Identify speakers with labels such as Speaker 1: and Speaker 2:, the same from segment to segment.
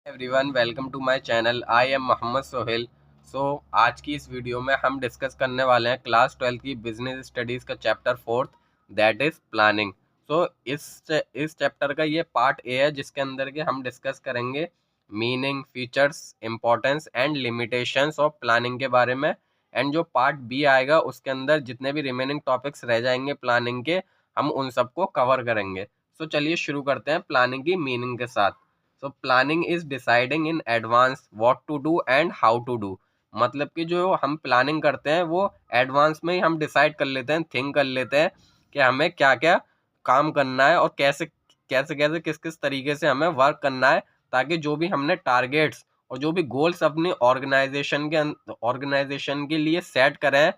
Speaker 1: Everyone, welcome to my channel. I am Mohammed Sohail. आज की इस वीडियो में हम डिस्कस करने वाले हैं क्लास 12 की बिजनेस स्टडीज़ का चैप्टर 4, दैट इज़ प्लानिंग। इस चैप्टर का ये पार्ट ए है, जिसके अंदर के हम डिस्कस करेंगे meaning, features, importance and limitations of planning के बारे में। एंड जो पार्ट बी आएगा उसके अंदर जितने भी रिमेनिंग टॉपिक्स रह जाएंगे प्लानिंग के, हम उन सबको कवर करेंगे। चलिए शुरू करते हैं प्लानिंग की मीनिंग के साथ। Planning is deciding in advance what to do and how to do. मतलब कि जो हम प्लानिंग करते हैं वो एडवांस में ही हम डिसाइड कर लेते हैं, थिंक कर लेते हैं कि हमें क्या क्या काम करना है और कैसे कैसे कैसे किस किस तरीके से हमें वर्क करना है, ताकि जो भी हमने टारगेट्स और जो भी गोल्स अपनी ऑर्गेनाइजेशन के लिए सेट करें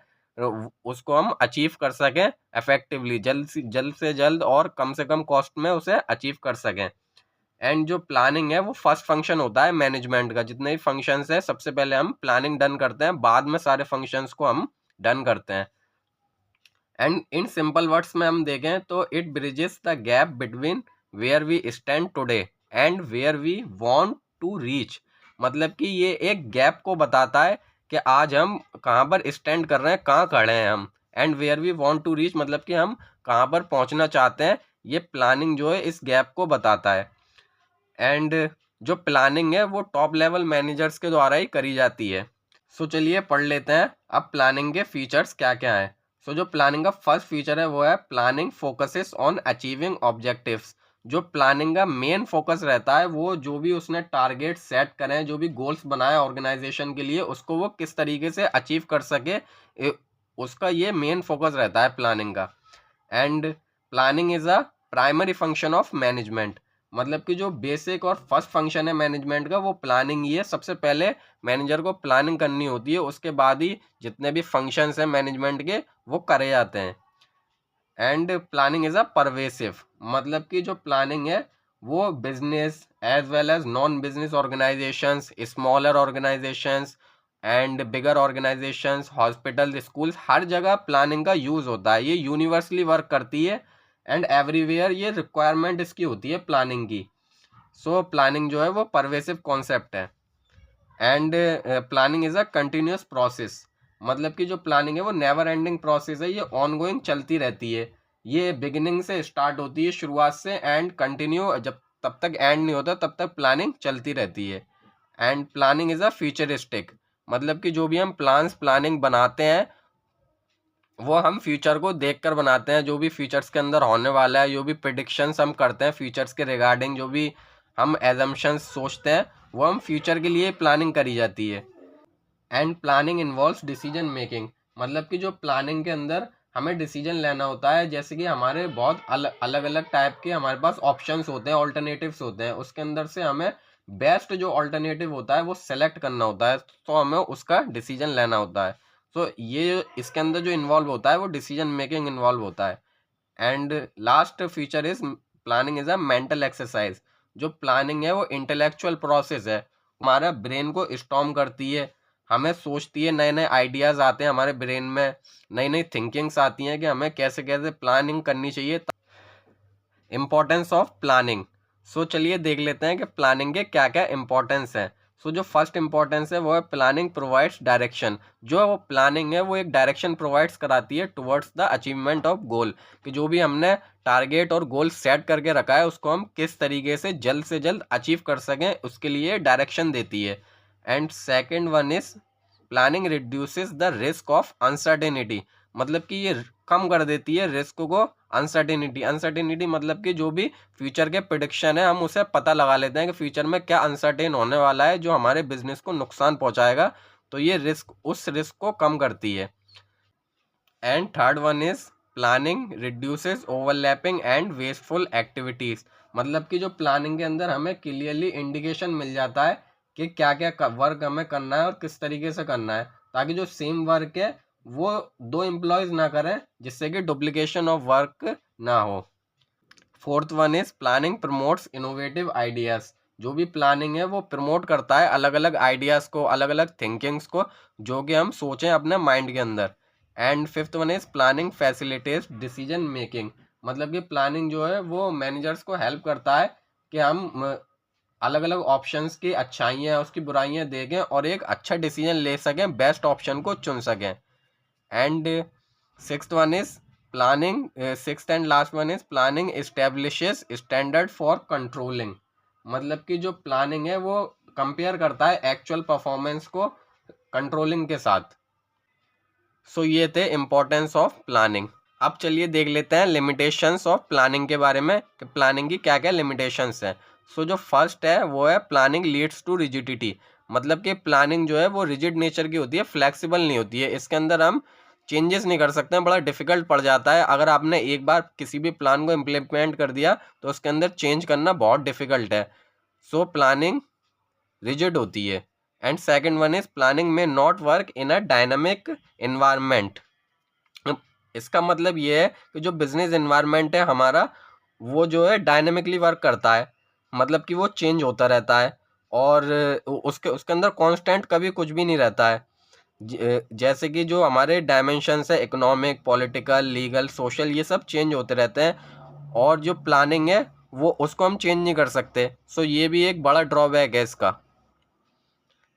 Speaker 1: उसको हम अचीव कर सकें इफेक्टिवली, जल्द से जल्द और कम से कम कॉस्ट में उसे अचीव कर सकें। एंड जो प्लानिंग है वो फर्स्ट फंक्शन होता है मैनेजमेंट का। जितने भी फंक्शंस है सबसे पहले हम प्लानिंग डन करते हैं, बाद में सारे फंक्शंस को हम डन करते हैं। एंड इन सिंपल वर्ड्स में हम देखें तो it bridges the gap between where we stand today and where we want to reach. मतलब कि ये एक गैप को बताता है कि आज हम कहाँ पर स्टैंड कर रहे हैं, कहाँ खड़े हैं हम। And where we want to reach मतलब कि हम कहाँ पर पहुँचना चाहते हैं। ये प्लानिंग जो है इस गैप को बताता है। एंड जो प्लानिंग है वो टॉप लेवल मैनेजर्स के द्वारा ही करी जाती है। चलिए पढ़ लेते हैं अब प्लानिंग के फीचर्स क्या क्या हैं। जो प्लानिंग का फर्स्ट फीचर है वो है planning focuses on achieving objectives. जो प्लानिंग का मेन फोकस रहता है वो जो भी उसने टारगेट सेट करें, जो भी गोल्स बनाए ऑर्गेनाइजेशन के लिए, उसको वो किस तरीके से अचीव कर सके, उसका ये मेन फोकस रहता है प्लानिंग का। And planning is a primary function of management. मतलब कि जो बेसिक और फर्स्ट फंक्शन है मैनेजमेंट का वो प्लानिंग ही है। सबसे पहले मैनेजर को प्लानिंग करनी होती है, उसके बाद ही जितने भी फंक्शंस हैं मैनेजमेंट के वो करे जाते हैं। And planning is a pervasive. मतलब कि जो प्लानिंग है वो business as well as non business organisations, smaller organisations and bigger organisations, hospital, schools, हर जगह प्लानिंग का यूज़ होता है। ये यूनिवर्सली वर्क करती है एंड एवरीवेयर ये रिक्वायरमेंट इसकी होती है प्लानिंग की। प्लानिंग जो है वो परवेसिव कॉन्सेप्ट है। And planning is a continuous process. मतलब कि जो प्लानिंग है वो नेवर एंडिंग प्रोसेस है, ये ऑन गोइंग चलती रहती है। ये बिगिनिंग से स्टार्ट होती है, शुरुआत से, एंड कंटिन्यू, जब तब तक एंड नहीं होता तब तक प्लानिंग चलती रहती है। And planning is a futuristic. मतलब कि जो भी हम प्लानिंग बनाते हैं वो हम फ्यूचर को देखकर बनाते हैं। जो भी फ्यूचर्स के अंदर होने वाला है, जो भी प्रिडिक्शंस हम करते हैं फ्यूचर्स के रिगार्डिंग, जो भी हम एजम्पशंस सोचते हैं, वो हम फ्यूचर के लिए प्लानिंग करी जाती है। And planning involves decision making. मतलब कि जो प्लानिंग के अंदर हमें डिसीजन लेना होता है, जैसे कि हमारे बहुत अलग अलग टाइप के हमारे पास ऑप्शंस होते हैं, ऑल्टरनेटिव्स होते हैं, उसके अंदर से हमें बेस्ट जो ऑल्टरनेटिव होता है वो सेलेक्ट करना होता है, तो हमें उसका डिसीजन लेना होता है। ये इसके अंदर जो इन्वॉल्व होता है वो डिसीजन मेकिंग इन्वॉल्व होता है। And last feature is planning is a mental exercise. जो प्लानिंग है वो इंटेलेक्चुअल प्रोसेस है, हमारा ब्रेन को स्टॉर्म करती है, हमें सोचती है, नए नए आइडियाज आते हैं हमारे ब्रेन में, नई नई थिंकिंग्स आती हैं कि हमें कैसे कैसे प्लानिंग करनी चाहिए। Importance of planning. चलिए देख लेते हैं कि प्लानिंग के क्या क्या इंपॉर्टेंस है। जो फर्स्ट इंपॉर्टेंस है वो है प्लानिंग प्रोवाइड्स डायरेक्शन। जो प्लानिंग है वो एक डायरेक्शन प्रोवाइड्स कराती है towards the achievement of goal. कि जो भी हमने टारगेट और गोल सेट करके रखा है उसको हम किस तरीके से जल्द अचीव कर सकें, उसके लिए डायरेक्शन देती है। And second one is planning reduces the risk of uncertainty. मतलब कि ये कम कर देती है रिस्क को। अनसर्टेनिटी मतलब कि जो भी फ्यूचर के प्रिडिक्शन है हम उसे पता लगा लेते हैं कि फ्यूचर में क्या अनसर्टेन होने वाला है जो हमारे बिजनेस को नुकसान पहुंचाएगा, तो ये रिस्क उस रिस्क को कम करती है। And third one is planning reduces overlapping and wasteful activities. मतलब कि जो प्लानिंग के अंदर हमें क्लियरली इंडिकेशन मिल जाता है कि क्या क्या वर्क हमें करना है और किस तरीके से करना है, ताकि जो सेम वर्क है वो दो एम्प्लॉयज ना करें, जिससे कि डुप्लीकेशन ऑफ वर्क ना हो। Fourth one is planning promotes innovative ideas. जो भी प्लानिंग है वो प्रमोट करता है अलग अलग आइडियाज को, अलग अलग थिंकिंग्स को, जो कि हम सोचें अपने माइंड के अंदर। And fifth one is planning facilitates decision making. मतलब कि प्लानिंग जो है वो मैनेजर्स को हेल्प करता है कि हम अलग अलग ऑप्शंस की अच्छाइयाँ उसकी बुराइयाँ देखें और एक अच्छा डिसीजन ले सकें, बेस्ट ऑप्शन को चुन सकें। And sixth one is planning, sixth and last one is planning establishes standard for controlling. मतलब कि जो प्लानिंग है वो कंपेयर करता है एक्चुअल परफॉर्मेंस को कंट्रोलिंग के साथ। सो ये थे इम्पोर्टेंस ऑफ प्लानिंग। अब चलिए देख लेते हैं लिमिटेशंस ऑफ प्लानिंग के बारे में कि प्लानिंग की क्या क्या लिमिटेशंस हैं। सो जो फर्स्ट है वो है प्लानिंग लीड्स टू रिजिडिटी। मतलब कि प्लानिंग जो है वो रिजिड नेचर की होती है, फ्लेक्सिबल नहीं होती है। इसके अंदर हम चेंजेस नहीं कर सकते हैं, बड़ा डिफिकल्ट पड़ जाता है। अगर आपने एक बार किसी भी प्लान को इम्प्लीमेंट कर दिया तो उसके अंदर चेंज करना बहुत डिफिकल्ट है। सो प्लानिंग रिजिड होती है। And second one is planning may not work in a dynamic environment. इसका मतलब ये है कि जो बिजनेस एनवायरनमेंट है हमारा वो जो है डायनेमिकली वर्क करता है, मतलब कि वो चेंज होता रहता है और उसके उसके अंदर कांस्टेंट कभी कुछ भी नहीं रहता है। जैसे कि जो हमारे डायमेंशंस है इकोनॉमिक, पॉलिटिकल, लीगल, सोशल, ये सब चेंज होते रहते हैं और जो प्लानिंग है वो उसको हम चेंज नहीं कर सकते। सो ये भी एक बड़ा ड्रॉबैक है इसका।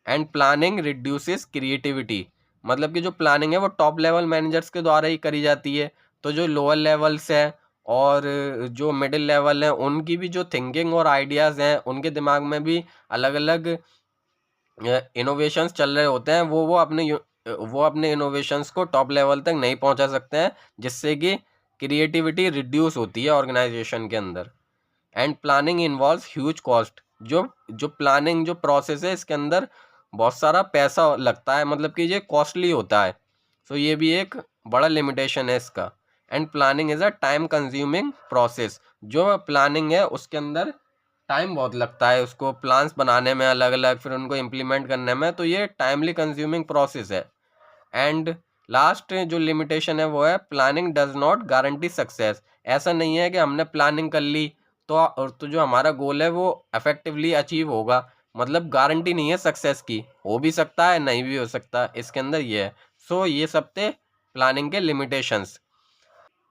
Speaker 1: And planning reduces creativity. मतलब कि जो प्लानिंग है वो टॉप लेवल मैनेजर्स के द्वारा ही करी जाती है, तो जो लोअर लेवल्स हैं और जो मिडिल लेवल हैं उनकी भी जो थिंकिंग और आइडियाज़ हैं उनके दिमाग में भी अलग अलग इनोवेशंस चल रहे होते हैं। वो अपने इनोवेशंस को टॉप लेवल तक नहीं पहुंचा सकते हैं, जिससे कि क्रिएटिविटी रिड्यूस होती है ऑर्गेनाइजेशन के अंदर। And planning involves huge cost. जो जो प्लानिंग जो प्रोसेस है इसके अंदर बहुत सारा पैसा लगता है, मतलब कि ये कॉस्टली होता है। सो ये भी एक बड़ा लिमिटेशन है इसका। And planning is a time consuming process. जो प्लानिंग है उसके अंदर टाइम बहुत लगता है, उसको प्लान्स बनाने में अलग अलग, फिर उनको इम्प्लीमेंट करने में, तो ये टाइमली कंज्यूमिंग प्रोसेस है। एंड लास्ट जो लिमिटेशन है वो है planning does not guarantee success. ऐसा नहीं है कि हमने प्लानिंग कर ली तो जो हमारा गोल है वो इफेक्टिवली अचीव होगा। मतलब गारंटी नहीं है सक्सेस की, हो भी सकता है नहीं भी हो सकता, इसके अंदर ये है। सो ये सब थे प्लानिंग के लिमिटेशंस।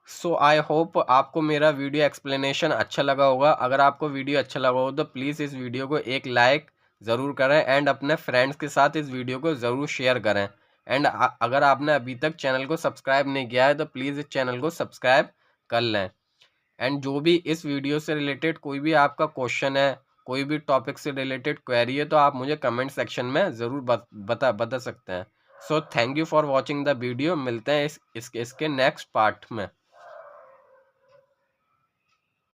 Speaker 1: सो आई होप आपको मेरा वीडियो एक्सप्लेनेशन अच्छा लगा होगा। अगर आपको वीडियो अच्छा लगा हो तो प्लीज़ इस वीडियो को एक लाइक ज़रूर करें एंड अपने फ्रेंड्स के साथ इस वीडियो को ज़रूर शेयर करें। एंड अगर आपने अभी तक चैनल को सब्सक्राइब नहीं किया है तो प्लीज़ इस चैनल को सब्सक्राइब कर लें। एंड जो भी इस वीडियो से रिलेटेड कोई भी आपका क्वेश्चन है, कोई भी टॉपिक से रिलेटेड क्वेरी है, तो आप मुझे कमेंट सेक्शन में ज़रूर बता सकते हैं। So thank you for watching the video. मिलते हैं इसके नेक्स्ट पार्ट में।